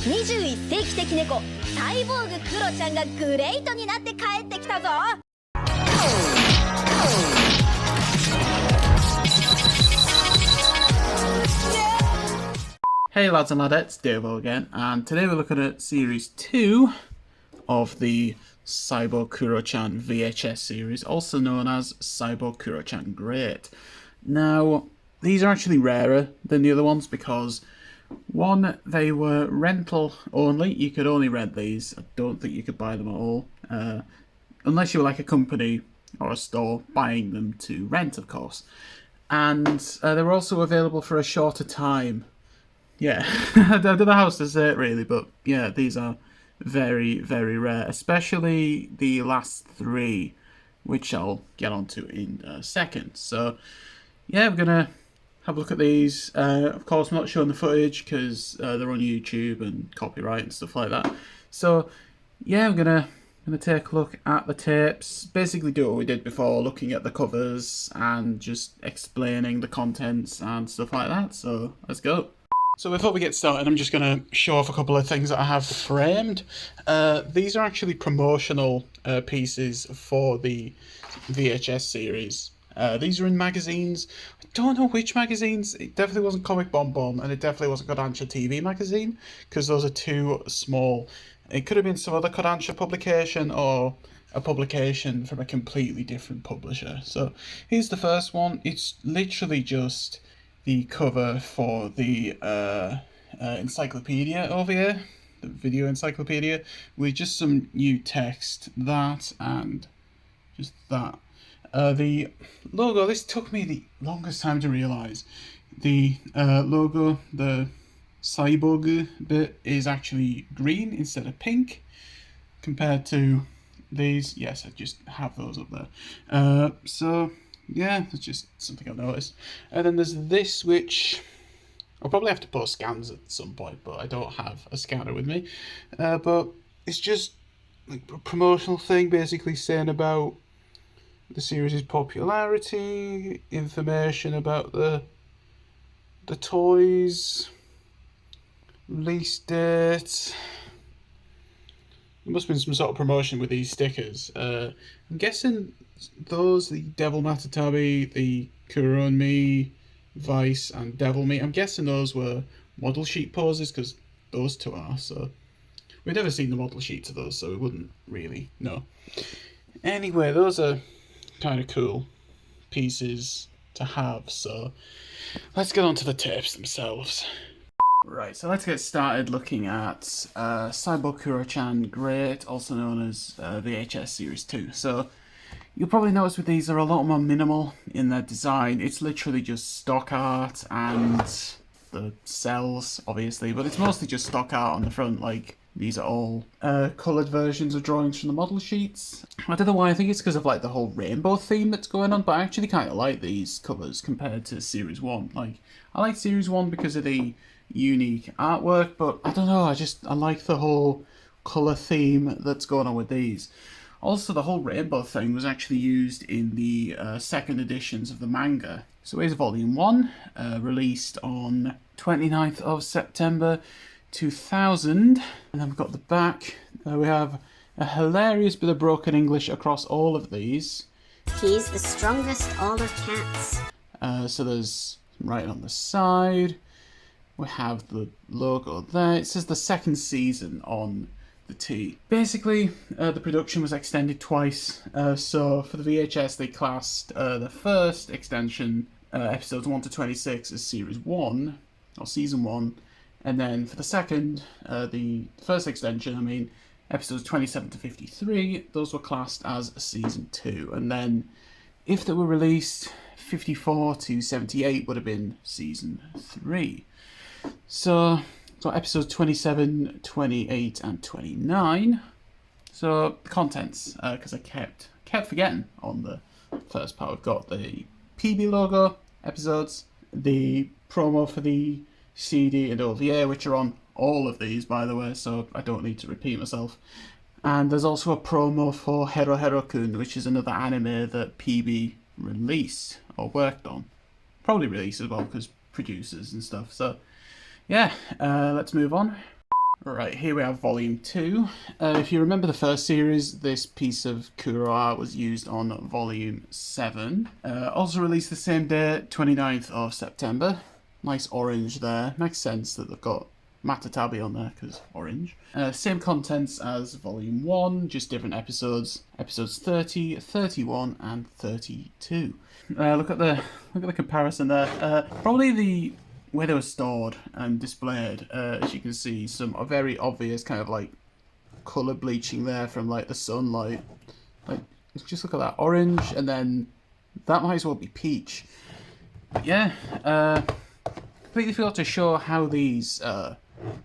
21世紀的猫サイボーグクロちゃんがグレートになって帰ってきたぞ。 Hey lads and ladettes, Davo again, and today we're looking at series 2 of the Cyborg Kuro-chan VHS series, also known as Cyborg Kuro-chan Great. Now, these are actually rarer than the other ones because, one, they were rental only. You could only rent these. I don't think you could buy them at all, unless you were like a company or a store buying them to rent, of course. And they were also available for a shorter time. Yeah, I don't know how else to say it really, but yeah, these are very, very rare, especially the last three, which I'll get onto in a second. So yeah, we're gonna have a look at these. Of course, I'm not showing the footage because they're on YouTube and copyright and stuff like that. So yeah, we're gonna take a look at the tapes, basically do what we did before, looking at the covers and just explaining the contents and stuff like that. So let's go. So before we get started, I'm just going to show off a couple of things that I have framed. These are actually promotional pieces for the VHS series. These are in magazines. I don't know which magazines. It definitely wasn't Comic Bomb Bomb, and it definitely wasn't Kodansha TV magazine, because those are too small. It could have been some other Kodansha publication or a publication from a completely different publisher. So here's the first one. It's literally just the cover for the encyclopedia over here, the video encyclopedia, with just some new text, that and just that. The logo, this took me the longest time to realise. The logo, the cyborg bit, is actually green instead of pink, compared to these. Yes, I just have those up there. So yeah, that's just something I've noticed. And then there's this, which I'll probably have to post scans at some point, but I don't have a scanner with me. But it's just like a promotional thing, basically saying about the series' popularity, information about the toys, release date. There must have been some sort of promotion with these stickers. I'm guessing those, the Devil Matatabi, the Kuro and Me, Vice, and Devil Me, I'm guessing those were model sheet poses, because those two are, so we've never seen the model sheets of those, so we wouldn't really know. Anyway, those are kind of cool pieces to have, so let's get on to the tapes themselves. Right, so let's get started looking at Cyborg Kuro-chan Great, also known as VHS Series 2. So you'll probably notice with these they're a lot more minimal in their design. It's literally just stock art and the cells, obviously, but it's mostly just stock art on the front. Like, these are all coloured versions of drawings from the model sheets. I don't know why, I think it's because of like the whole rainbow theme that's going on, but I actually kind of like these covers compared to Series 1. Like, I like Series 1 because of the unique artwork, but I don't know, I like the whole colour theme that's going on with these. Also, the whole rainbow thing was actually used in the second editions of the manga. So here's volume 1, released on 29th of September 2000, and then we've got the back. We have a hilarious bit of broken English across all of these. He's the strongest all of cats. So there's right on the side. We have the logo there. It says the second season on the T. Basically, the production was extended twice. So for the VHS, they classed the first extension, episodes 1 to 26, as Series 1, or Season 1. And then for the second, the first extension, I mean, episodes 27 to 53, those were classed as Season 2. And then, if they were released, 54 to 78 would have been Season 3. So episodes 27, 28, and 29. So the contents, because I kept forgetting on the first part. We've got the PB logo episodes, the promo for the CD and OVA, which are on all of these, by the way, so I don't need to repeat myself. And there's also a promo for Hero Hero-kun, which is another anime that PB released or worked on. Probably released as well, because producers and stuff. So yeah, let's move on. Right, here we have Volume 2. If you remember the first series, this piece of Kuro art was used on Volume 7. Also released the same day, 29th of September. Nice orange there. Makes sense that they've got Matatabi on there, because orange. Same contents as Volume 1, just different episodes. Episodes 30, 31, and 32. Look at the comparison there. Probably the where they were stored and displayed, as you can see, some very obvious kind of like colour bleaching there from like the sunlight. Like, just look at that orange, and then that might as well be peach. But yeah, completely forgot to show how these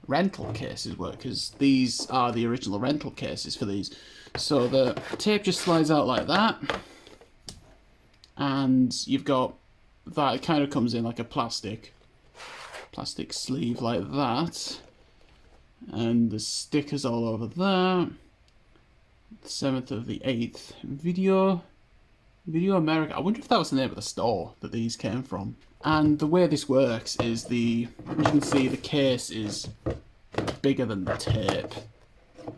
rental cases work, because these are the original rental cases for these. So the tape just slides out like that, and you've got that. It kind of comes in like a plastic sleeve like that, and the stickers all over there. 7th of the 8th, Video America. I wonder if that was the name of the store that these came from. And the way this works is as you can see, the case is bigger than the tape,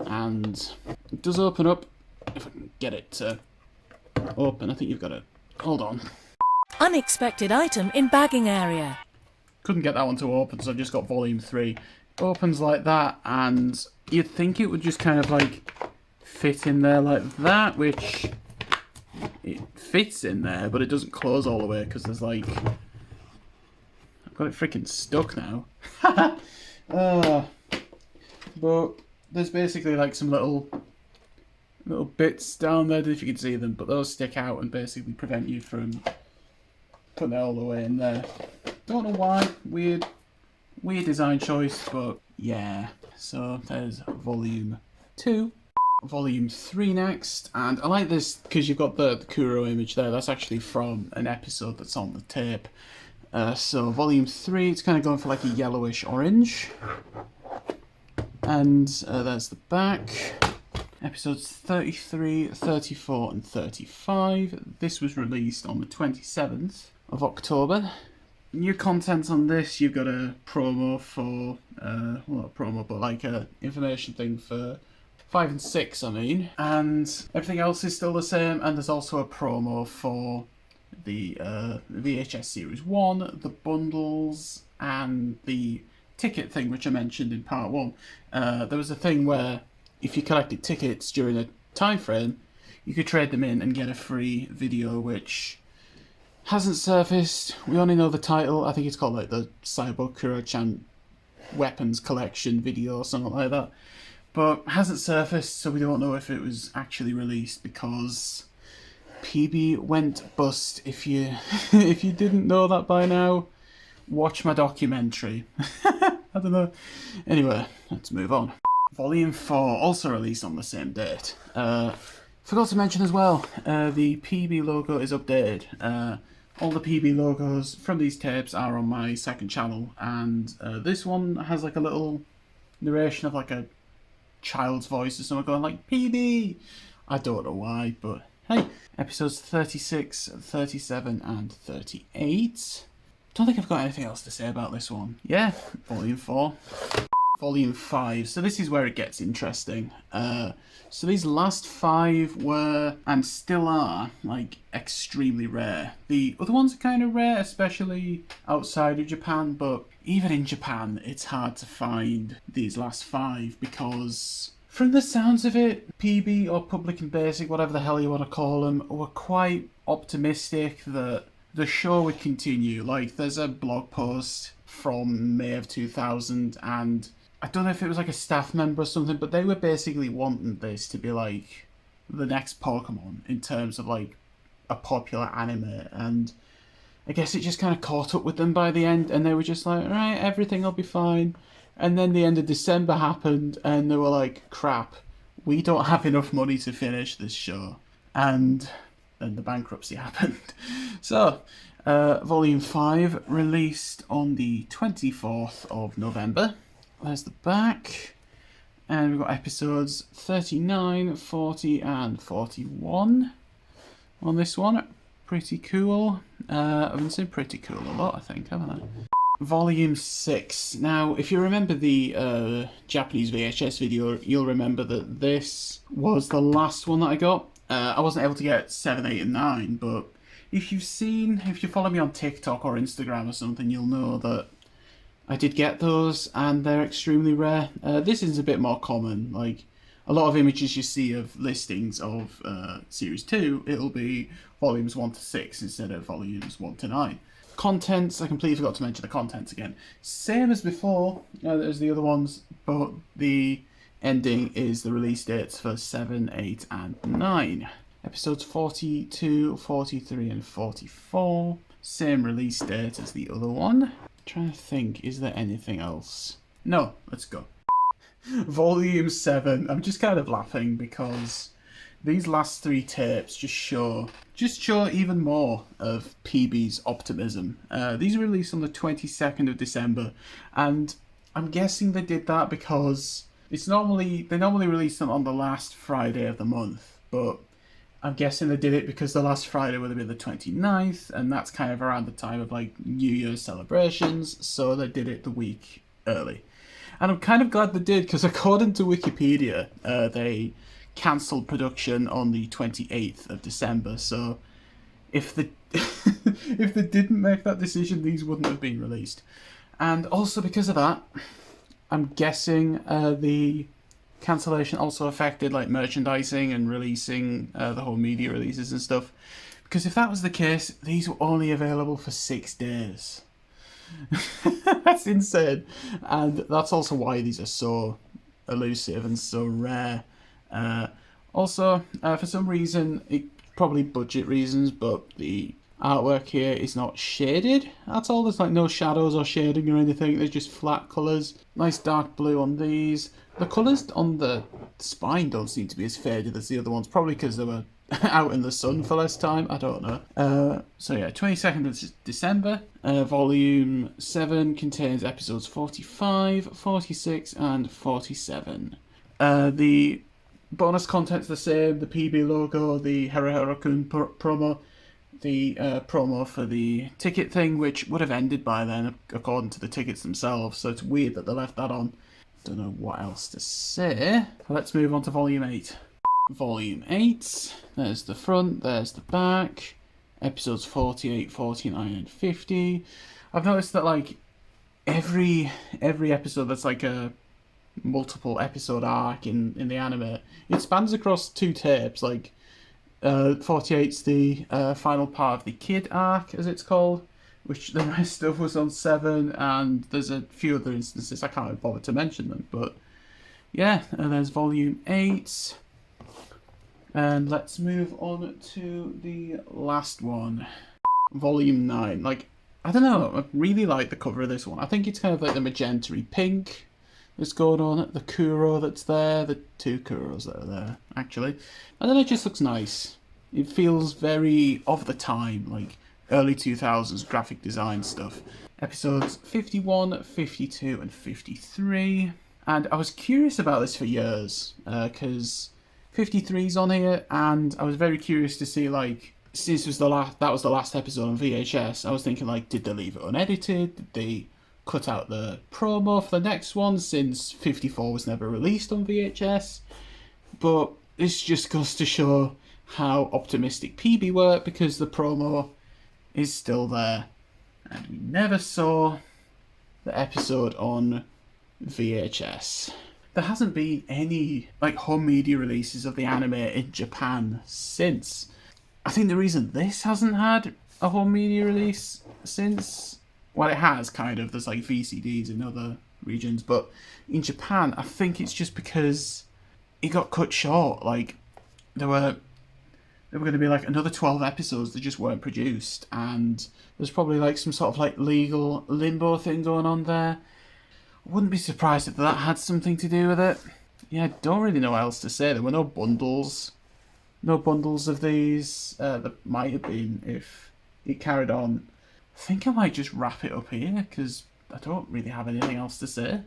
and it does open up. If I can get it to open, I think you've got to hold on. Unexpected item in bagging area. Couldn't get that one to open, so I've just got Volume 3. Opens like that, and you'd think it would just kind of like fit in there like that, which it fits in there, but it doesn't close all the way because there's like, I've got it freaking stuck now. But there's basically like some little bits down there, if you can see them, but those stick out and basically prevent you from putting it all the way in there. Don't know why. Weird design choice, but yeah. So there's Volume 2. Volume 3 next, and I like this because you've got the Kuro image there. That's actually from an episode that's on the tape. So Volume 3, it's kind of going for like a yellowish orange. And there's the back. Episodes 33, 34, and 35. This was released on the 27th of October. New content on this, you've got a promo for, well, not a promo, but like a information thing for 5 and 6, I mean. And everything else is still the same, and there's also a promo for the VHS Series 1, the bundles, and the ticket thing, which I mentioned in part 1. There was a thing where if you collected tickets during a time frame, you could trade them in and get a free video, which hasn't surfaced. We only know the title. I think it's called like the Cyborg Kuro-chan Weapons Collection video or something like that. But hasn't surfaced, so we don't know if it was actually released, because PB went bust. If you if you didn't know that by now, watch my documentary. I don't know. Anyway, let's move on. Volume 4, also released on the same date. Forgot to mention as well, the PB logo is updated. All the PB logos from these tapes are on my second channel, and this one has like a little narration of like a child's voice or someone going like, PB! I don't know why, but hey. Episodes 36, 37, and 38. Don't think I've got anything else to say about this one. Yeah, Volume 4. Volume 5. So this is where it gets interesting. So these last 5 were, and still are, like, extremely rare. The other ones are kind of rare, especially outside of Japan, but even in Japan, it's hard to find these last 5, because from the sounds of it, PB or Public and Basic, whatever the hell you want to call them, were quite optimistic that the show would continue. Like, there's a blog post from May of 2000, and I don't know if it was like a staff member or something, but they were basically wanting this to be like the next Pokemon in terms of like a popular anime, and I guess it just kind of caught up with them by the end, and they were just like, alright, everything will be fine. And then the end of December happened, and they were like, crap, we don't have enough money to finish this show. And then the bankruptcy happened. So, Volume 5 released on the 24th of November. There's the back. And we've got episodes 39, 40, and 41 on this one. Pretty cool. I've been saying pretty cool a lot, I think, haven't I? Volume 6. Now, if you remember the Japanese VHS video, you'll remember that this was the last one that I got. I wasn't able to get 7, 8, and 9, but if you follow me on TikTok or Instagram or something, you'll know that I did get those, and they're extremely rare. This is a bit more common. Like, a lot of images you see of listings of Series 2, it'll be volumes 1 to 6 instead of volumes 1 to 9. Contents, I completely forgot to mention the contents again. Same as before, as the other ones, but the ending is the release dates for 7, 8, and 9. Episodes 42, 43, and 44. Same release date as the other one. Trying to think, is there anything else? No, let's go. Volume 7. I'm just kind of laughing because these last 3 tapes just show even more of PB's optimism. These were released on the 22nd of December, and I'm guessing they did that because they normally release them on the last Friday of the month, but I'm guessing they did it because the last Friday would have been the 29th, and that's kind of around the time of like New Year's celebrations, so they did it the week early. And I'm kind of glad they did, because according to Wikipedia, they cancelled production on the 28th of December, so if they if they didn't make that decision, these wouldn't have been released. And also because of that, I'm guessing the cancellation also affected like merchandising and releasing the whole media releases and stuff, because if that was the case, these were only available for 6 days. That's insane, and that's also why these are so elusive and so rare. Also, for some reason, probably budget reasons, but the artwork here is not shaded at all. There's like no shadows or shading or anything. There's just flat colours. Nice dark blue on these. The colours on the spine don't seem to be as faded as the other ones, probably because they were out in the sun for less time. I don't know. So yeah, 22nd of December. Volume 7 contains episodes 45, 46, and 47. The bonus content's the same. The PB logo, the Hera-Hera-kun promo, the promo for the ticket thing, which would have ended by then, according to the tickets themselves, so it's weird that they left that on. Don't know what else to say. Let's move on to Volume 8. Volume 8, there's the front, there's the back, episodes 48, 49, and 50. I've noticed that, like, every episode that's like a multiple episode arc in the anime, it spans across 2 tapes. Like, 48's the final part of the kid arc, as it's called, which the rest of was on 7, and there's a few other instances, I can't bother to mention them, but yeah, there's Volume 8. And let's move on to the last one. Volume 9. Like, I don't know, I really like the cover of this one. I think it's kind of like the magenta-y pink that's going on, the Kuro that's there, the 2 Kuros that are there, actually. And then it just looks nice. It feels very of the time, like early 2000s graphic design stuff. Episodes 51, 52, and 53. And I was curious about this for years, because 53's on here, and I was very curious to see, like, since that was the last episode on VHS, I was thinking, like, did they leave it unedited? Did they cut out the promo for the next one, since 54 was never released on VHS? But this just goes to show how optimistic PB were, because the promo is still there, and we never saw the episode on VHS. There hasn't been any like home media releases of the anime in Japan since. I think the reason this hasn't had a home media release since, well, it has kind of, there's like VCDs in other regions, but in Japan I think it's just because it got cut short. Like, there were going to be like another 12 episodes that just weren't produced, and there's probably like some sort of like legal limbo thing going on there. Wouldn't be surprised if that had something to do with it. Yeah, I don't really know what else to say. There were no bundles. No bundles of these. There might have been if it carried on. I think I might just wrap it up here, because I don't really have anything else to say.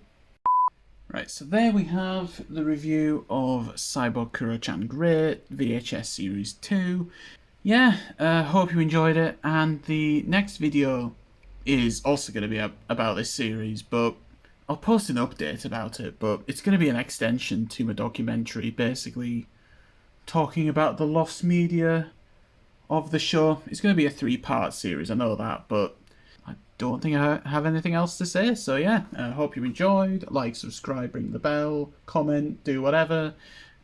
Right, so there we have the review of Cyborg Kuro-chan Great VHS Series 2. Yeah, hope you enjoyed it, and the next video is also going to be about this series, but I'll post an update about it, but it's going to be an extension to my documentary, basically talking about the lost media of the show. It's going to be a 3-part series, I know that, but I don't think I have anything else to say. So yeah, I hope you enjoyed. Like, subscribe, ring the bell, comment, do whatever,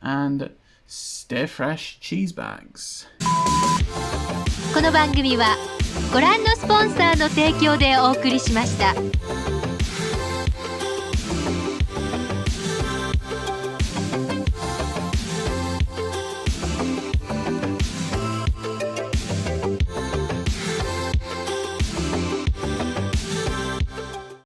and stay fresh, cheese bags. この番組はご覧のスポンサーの提供でお送りしました。